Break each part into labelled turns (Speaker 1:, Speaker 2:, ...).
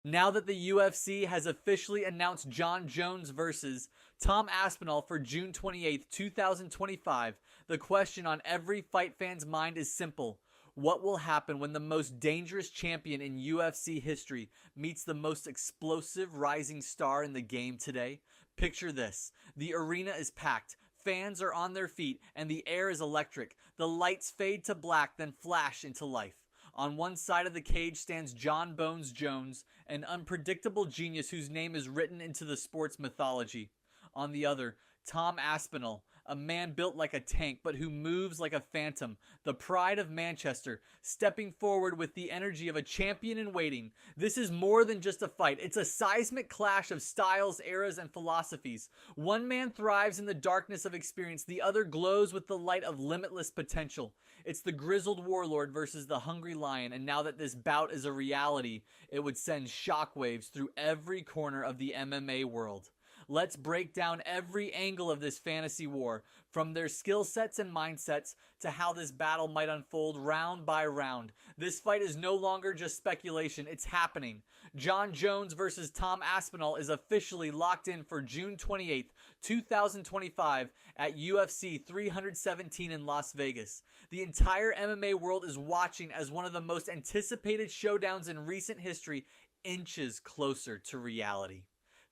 Speaker 1: Now that the UFC has officially announced Jon Jones versus Tom Aspinall for June 28th, 2025, the question on every fight fan's mind is simple. What will happen when the most dangerous champion in UFC history meets the most explosive rising star in the game today? Picture this. The arena is packed. Fans are on their feet and the air is electric. The lights fade to black, then flash into life. On one side of the cage stands Jon Bones Jones, an unpredictable genius whose name is written into the sport's mythology. On the other, Tom Aspinall, a man built like a tank but who moves like a phantom, the pride of Manchester, stepping forward with the energy of a champion in waiting. This is more than just a fight. It's a seismic clash of styles, eras, and philosophies. One man thrives in the darkness of experience, the other glows with the light of limitless potential. It's the grizzled warlord versus the hungry lion, and now that this bout is a reality, it would send shockwaves through every corner of the MMA world. Let's break down every angle of this fantasy war, from their skill sets and mindsets to how this battle might unfold round by round. This fight is no longer just speculation, it's happening. Jon Jones versus Tom Aspinall is officially locked in for June 28th, 2025 at UFC 317 in Las Vegas. The entire MMA world is watching as one of the most anticipated showdowns in recent history inches closer to reality.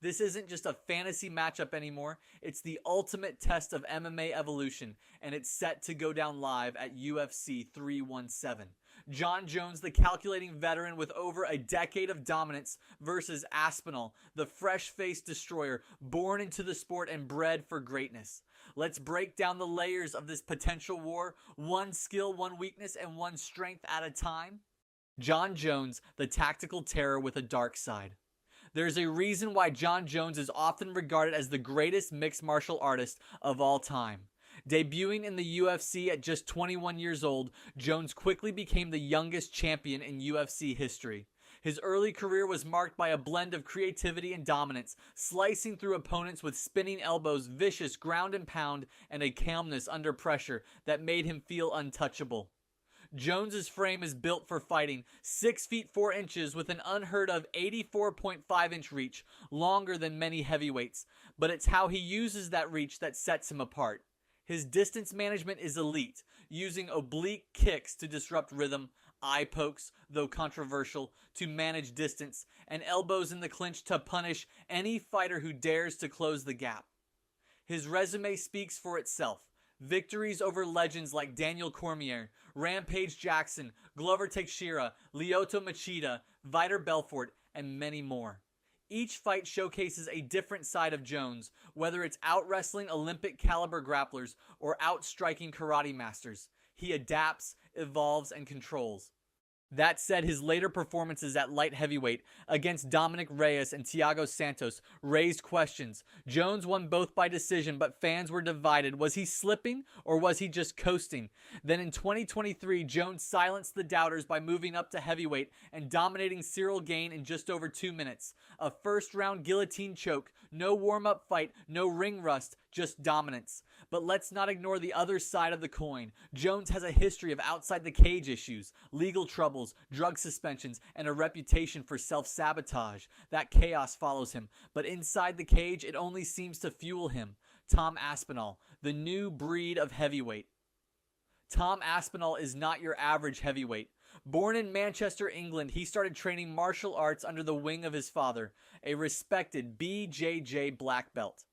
Speaker 1: This isn't just a fantasy matchup anymore, it's the ultimate test of MMA evolution, and it's set to go down live at UFC 317. Jon Jones, the calculating veteran with over a decade of dominance, versus Aspinall, the fresh-faced destroyer, born into the sport and bred for greatness. Let's break down the layers of this potential war, one skill, one weakness, and one strength at a time. Jon Jones, the tactical terror with a dark side. There's a reason why Jon Jones is often regarded as the greatest mixed martial artist of all time. Debuting in the UFC at just 21 years old, Jones quickly became the youngest champion in UFC history. His early career was marked by a blend of creativity and dominance, slicing through opponents with spinning elbows, vicious ground and pound, and a calmness under pressure that made him feel untouchable. Jones's frame is built for fighting, 6 feet 4 inches with an unheard of 84.5-inch reach, longer than many heavyweights, but it's how he uses that reach that sets him apart. His distance management is elite, using oblique kicks to disrupt rhythm, eye pokes, though controversial, to manage distance, and elbows in the clinch to punish any fighter who dares to close the gap. His resume speaks for itself. Victories over legends like Daniel Cormier, Rampage Jackson, Glover Teixeira, Lyoto Machida, Vitor Belfort, and many more. Each fight showcases a different side of Jones, whether it's out-wrestling Olympic-caliber grapplers or out-striking karate masters. He adapts, evolves, and controls. That said, his later performances at light heavyweight against Dominic Reyes and Thiago Santos raised questions. Jones won both by decision, but fans were divided. Was he slipping or was he just coasting? Then in 2023, Jones silenced the doubters by moving up to heavyweight and dominating Cyril Gane in just over 2 minutes. A first-round guillotine choke, no warm-up fight, no ring rust, just dominance. But let's not ignore the other side of the coin. Jones has a history of outside-the-cage issues, legal troubles, drug suspensions, and a reputation for self-sabotage. That chaos follows him, but inside the cage, it only seems to fuel him. Tom Aspinall, the new breed of heavyweight. Tom Aspinall is not your average heavyweight. Born in Manchester, England, he started training martial arts under the wing of his father, a respected BJJ black belt.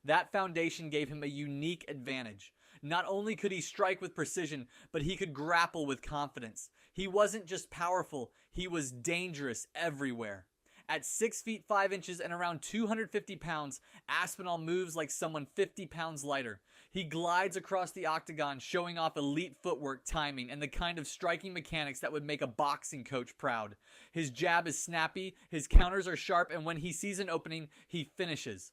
Speaker 1: That foundation gave him a unique advantage. Not only could he strike with precision, but he could grapple with confidence. He wasn't just powerful, he was dangerous everywhere. At 6 feet 5 inches and around 250 pounds, Aspinall moves like someone 50 pounds lighter. He glides across the octagon, showing off elite footwork, timing, and the kind of striking mechanics that would make a boxing coach proud. His jab is snappy, his counters are sharp, and when he sees an opening, he finishes.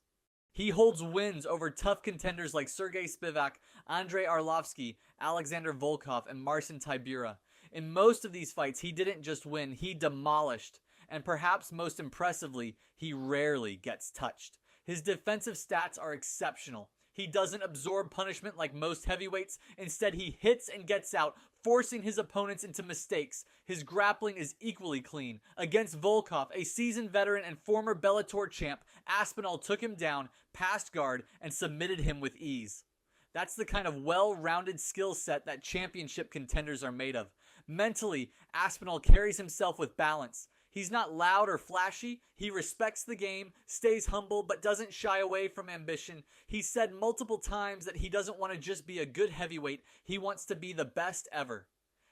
Speaker 1: He holds wins over tough contenders like Sergey Spivak, Andrei Arlovsky, Alexander Volkov, and Marcin Tybura. In most of these fights, he didn't just win, he demolished. And perhaps most impressively, he rarely gets touched. His defensive stats are exceptional. He doesn't absorb punishment like most heavyweights. Instead, he hits and gets out, forcing his opponents into mistakes. His grappling is equally clean. Against Volkov, a seasoned veteran and former Bellator champ, Aspinall took him down, passed guard, and submitted him with ease. That's the kind of well-rounded skill set that championship contenders are made of. Mentally, Aspinall carries himself with balance. He's not loud or flashy. He respects the game, stays humble, but doesn't shy away from ambition. He's said multiple times that he doesn't want to just be a good heavyweight. He wants to be the best ever.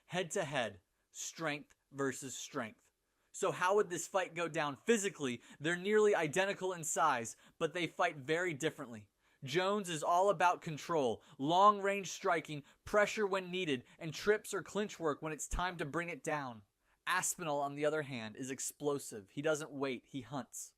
Speaker 1: Head to head, strength versus strength. So how would this fight go down physically? They're nearly identical in size, but they fight very differently. Jones is all about control, long-range striking, pressure when needed, and trips or clinch work when it's time to bring it down. Aspinall, on the other hand, is explosive. He doesn't wait, he hunts.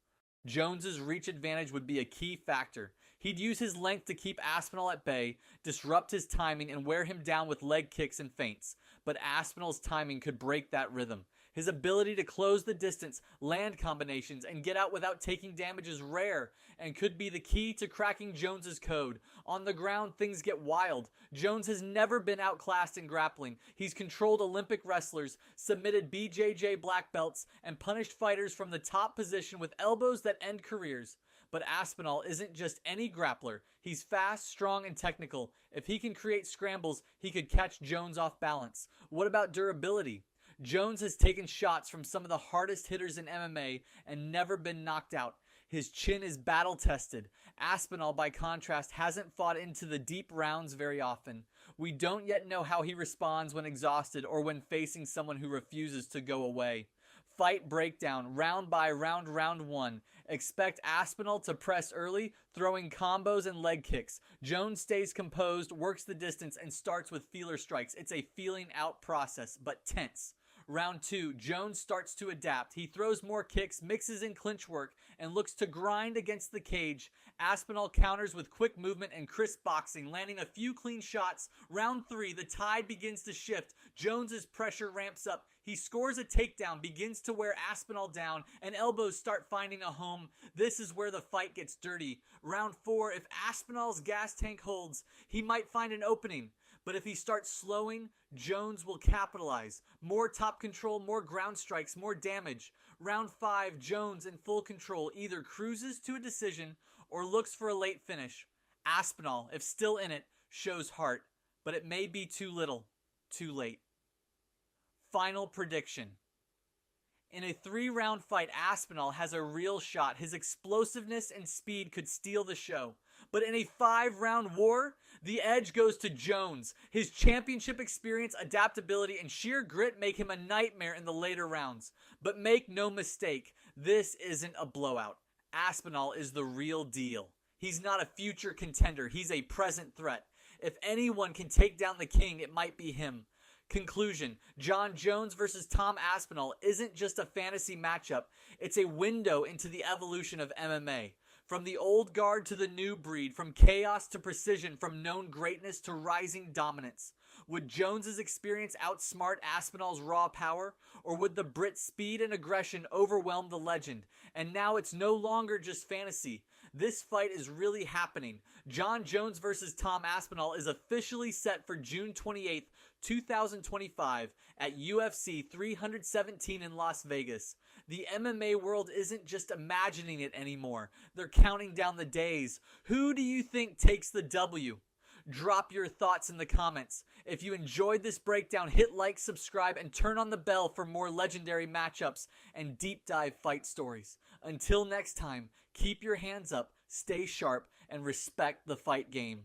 Speaker 1: Jones's reach advantage would be a key factor. He'd use his length to keep Aspinall at bay, disrupt his timing, and wear him down with leg kicks and feints. But Aspinall's timing could break that rhythm. His ability to close the distance, land combinations, and get out without taking damage is rare and could be the key to cracking Jones's code. On the ground, things get wild. Jones has never been outclassed in grappling. He's controlled Olympic wrestlers, submitted BJJ black belts, and punished fighters from the top position with elbows that end careers. But Aspinall isn't just any grappler. He's fast, strong, and technical. If he can create scrambles, he could catch Jones off balance. What about durability? Jones has taken shots from some of the hardest hitters in MMA and never been knocked out. His chin is battle-tested. Aspinall, by contrast, hasn't fought into the deep rounds very often. We don't yet know how he responds when exhausted or when facing someone who refuses to go away. Fight breakdown, round by round, round one. Expect Aspinall to press early, throwing combos and leg kicks. Jones stays composed, works the distance, and starts with feeler strikes. It's a feeling out process, but tense. Round 2, Jones starts to adapt. He throws more kicks, mixes in clinch work, and looks to grind against the cage. Aspinall counters with quick movement and crisp boxing, landing a few clean shots. Round 3, the tide begins to shift. Jones's pressure ramps up. He scores a takedown, begins to wear Aspinall down, and elbows start finding a home. This is where the fight gets dirty. Round 4, if Aspinall's gas tank holds, he might find an opening. But if he starts slowing, Jones will capitalize. More top control, more ground strikes, more damage. Round 5, Jones in full control either cruises to a decision or looks for a late finish. Aspinall, if still in it, shows heart, but it may be too little, too late. Final prediction. In a 3-round fight, Aspinall has a real shot. His explosiveness and speed could steal the show. But in a 5-round war, the edge goes to Jones. His championship experience, adaptability, and sheer grit make him a nightmare in the later rounds. But make no mistake, this isn't a blowout. Aspinall is the real deal. He's not a future contender. He's a present threat. If anyone can take down the king, it might be him. Conclusion, Jon Jones versus Tom Aspinall isn't just a fantasy matchup. It's a window into the evolution of MMA. From the old guard to the new breed, from chaos to precision, from known greatness to rising dominance. Would Jones's experience outsmart Aspinall's raw power? Or would the Brit's speed and aggression overwhelm the legend? And now it's no longer just fantasy. This fight is really happening. Jon Jones versus Tom Aspinall is officially set for June 28th, 2025 at UFC 317 in Las Vegas. The MMA world isn't just imagining it anymore. They're counting down the days. Who do you think takes the W? Drop your thoughts in the comments. If you enjoyed this breakdown, hit like, subscribe, and turn on the bell for more legendary matchups and deep dive fight stories. Until next time, keep your hands up, stay sharp, and respect the fight game.